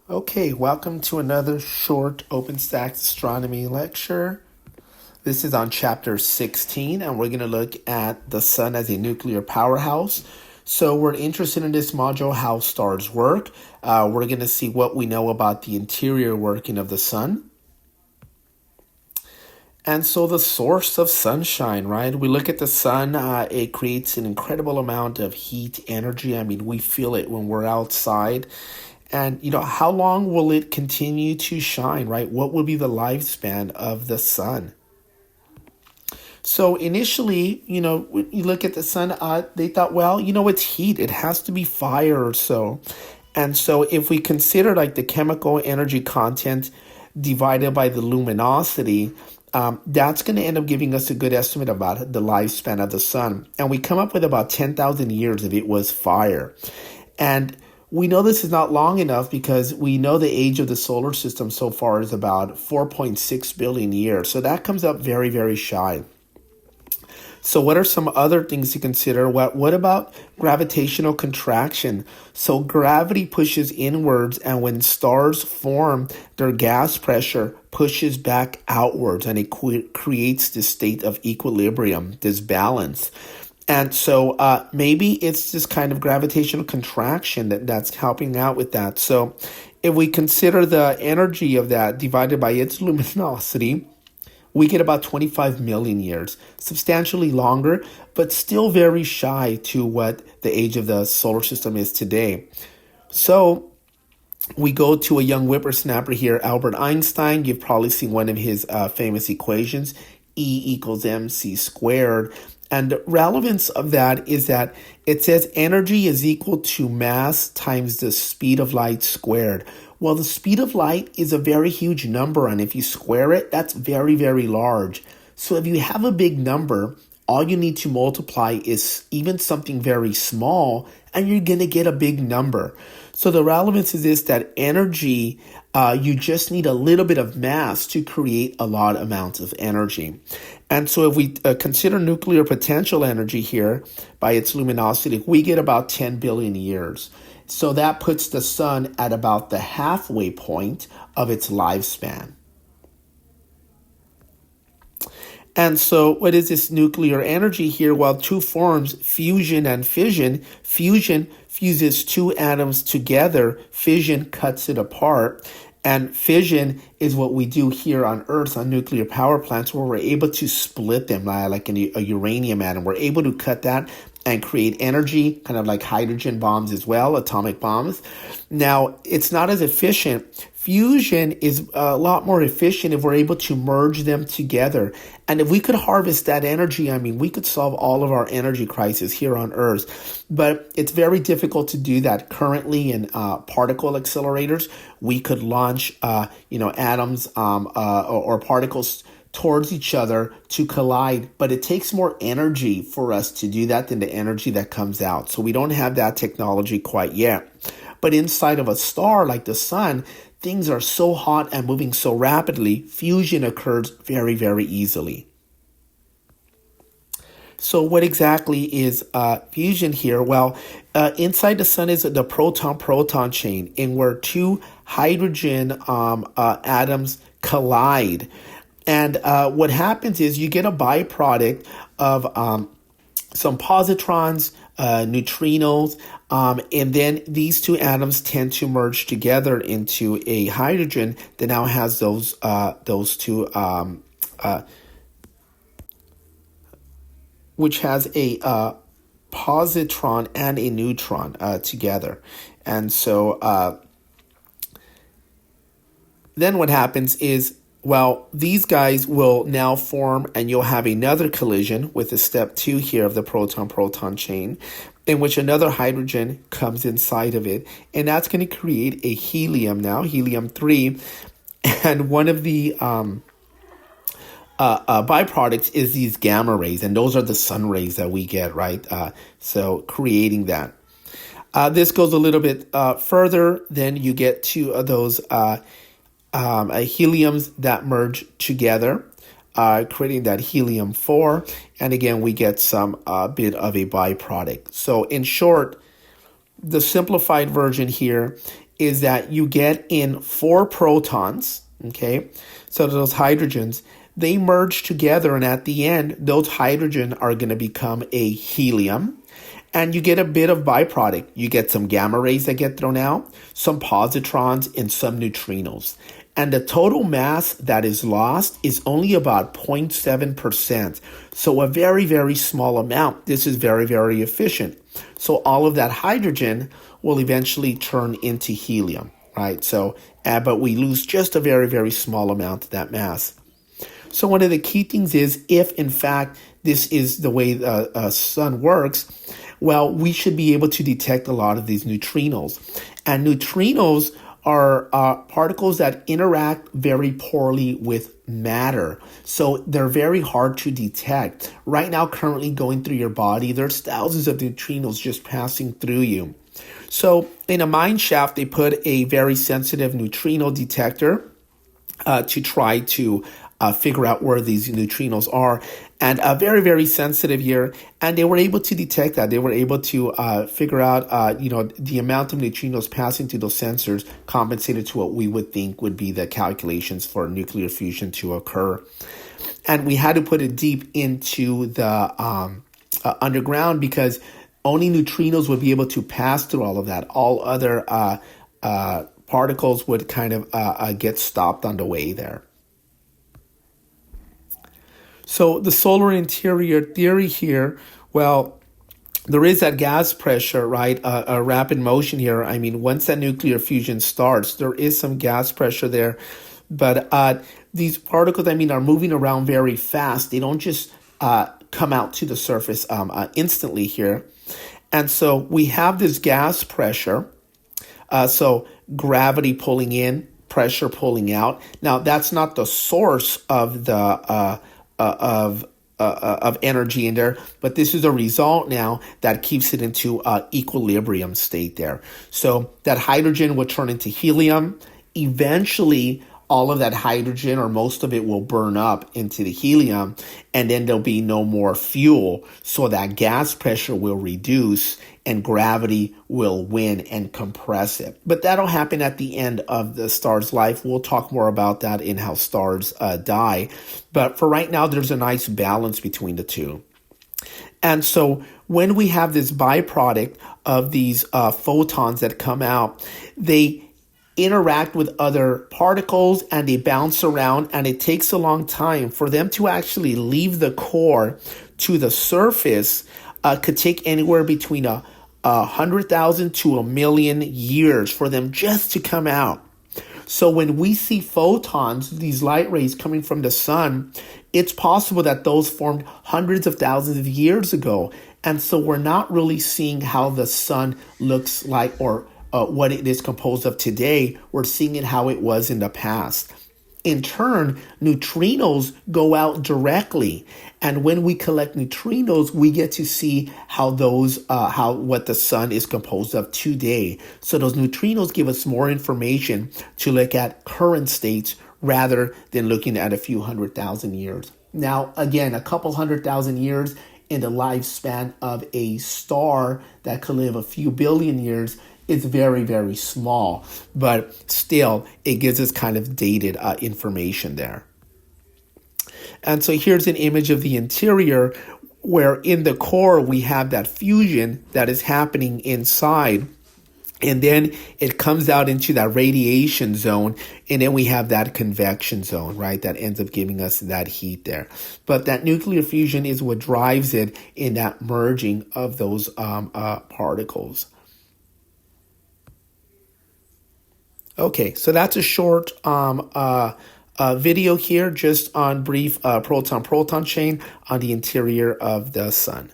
Okay, welcome to another short OpenStax astronomy lecture. This is on chapter 16, and we're going to look at the sun as a nuclear powerhouse. So we're interested in this module, how stars work. We're going to see what we know about the interior working of the sun. And so the source of sunshine, right? We look at the sun, it creates an incredible amount of heat energy. I mean, we feel it when we're outside. And, how long will it continue to shine, right? What will be the lifespan of the sun? So initially, when you look at the sun, they thought, well, it's heat. It has to be fire or so. And so if we consider like the chemical energy content divided by the luminosity, that's going to end up giving us a good estimate about the lifespan of the sun. And we come up with about 10,000 years if it was fire. And we know this is not long enough because we know the age of the solar system so far is about 4.6 billion years. So that comes up very, very shy. So what are some other things to consider? What about gravitational contraction? So gravity pushes inwards, and when stars form, their gas pressure pushes back outwards, and it creates this state of equilibrium, this balance. And so maybe it's this kind of gravitational contraction that's helping out with that. So if we consider the energy of that divided by its luminosity, we get about 25 million years, substantially longer, but still very shy to what the age of the solar system is today. So we go to a young whippersnapper here, Albert Einstein. You've probably seen one of his famous equations, E equals mc squared. And the relevance of that is that it says energy is equal to mass times the speed of light squared. Well, the speed of light is a very huge number, and if you square it, that's very, very large. So if you have a big number, all you need to multiply is even something very small, and you're going to get a big number. So the relevance is this, that energy, you just need a little bit of mass to create a lot amounts of energy. And so if we consider nuclear potential energy here by its luminosity, we get about 10 billion years. So that puts the sun at about the halfway point of its lifespan. And so what is this nuclear energy here? Well, two forms, fusion and fission. Fusion fuses two atoms together. Fission cuts it apart. And fission is what we do here on Earth on nuclear power plants, where we're able to split them like a uranium atom. We're able to cut that and create energy, kind of like hydrogen bombs as well, atomic bombs. Now, it's not as efficient. Fusion is a lot more efficient if we're able to merge them together. And if we could harvest that energy, I mean, we could solve all of our energy crisis here on Earth. But it's very difficult to do that. Currently in particle accelerators, we could launch, atoms or particles towards each other to collide, but it takes more energy for us to do that than the energy that comes out. So we don't have that technology quite yet. But inside of a star like the sun, things are so hot and moving so rapidly, fusion occurs very, very easily. So what exactly is fusion here? Well, inside the sun is the proton-proton chain, in where two hydrogen atoms collide. And what happens is you get a byproduct of some positrons, neutrinos, and then these two atoms tend to merge together into a hydrogen that now has those two, which has a positron and a neutron together. And so then what happens is, well, these guys will now form, and you'll have another collision with the step 2 here of the proton-proton chain, in which another hydrogen comes inside of it. And that's going to create a helium now, helium-3. And one of the byproducts is these gamma rays, and those are the sun rays that we get, right? So creating that. This goes a little bit further. Then you get to those heliums that merge together, creating that helium-4. And again, we get some bit of a byproduct. So in short, the simplified version here is that you get in 4 protons, okay? So those hydrogens, they merge together, and at the end, those hydrogen are going to become a helium, and you get a bit of byproduct. You get some gamma rays that get thrown out, some positrons, and some neutrinos. And the total mass that is lost is only about 0.7%. So a very, very small amount. This is very, very efficient. So all of that hydrogen will eventually turn into helium, right? So, but we lose just a very, very small amount of that mass. So one of the key things is, if in fact this is the way the sun works, well, we should be able to detect a lot of these neutrinos. And neutrinos are particles that interact very poorly with matter. So they're very hard to detect. Right now, currently going through your body, there's thousands of neutrinos just passing through you. So in a mine shaft, they put a very sensitive neutrino detector to try to figure out where these neutrinos are, and very, very sensitive here. And they were able to detect that. They were able to figure out, the amount of neutrinos passing through those sensors compensated to what we would think would be the calculations for nuclear fusion to occur. And we had to put it deep into the underground, because only neutrinos would be able to pass through all of that. All other particles would kind of get stopped on the way there. So the solar interior theory here, well, there is that gas pressure, right? A rapid motion here. I mean, once that nuclear fusion starts, there is some gas pressure there. But these particles, are moving around very fast. They don't just come out to the surface instantly here. And so we have this gas pressure. So gravity pulling in, pressure pulling out. Now, that's not the source of the of energy in there, but this is a result now that keeps it into equilibrium state there. So that hydrogen will turn into helium. Eventually, all of that hydrogen, or most of it, will burn up into the helium, and then there'll be no more fuel. So that gas pressure will reduce and gravity will win and compress it. But that'll happen at the end of the star's life. We'll talk more about that in how stars die. But for right now, there's a nice balance between the two. And so when we have this byproduct of these photons that come out, they interact with other particles and they bounce around, and it takes a long time for them to actually leave the core to the surface. Could take anywhere between 100,000 to 1,000,000 years for them just to come out. So when we see photons, these light rays coming from the sun, it's possible that those formed hundreds of thousands of years ago. And so we're not really seeing how the sun looks like, or what it is composed of today. We're seeing it how it was in the past. In turn, neutrinos go out directly. And when we collect neutrinos, we get to see how what the sun is composed of today. So those neutrinos give us more information to look at current states rather than looking at a few 100,000 years. Now, again, a couple 100,000 years in the lifespan of a star that could live a few billion years is very, very small, but still it gives us kind of dated information there. And so here's an image of the interior, where in the core we have that fusion that is happening inside, and then it comes out into that radiation zone, and then we have that convection zone, right, that ends up giving us that heat there. But that nuclear fusion is what drives it in that merging of those particles. Okay, so that's a short video here just on brief proton-proton chain on the interior of the sun.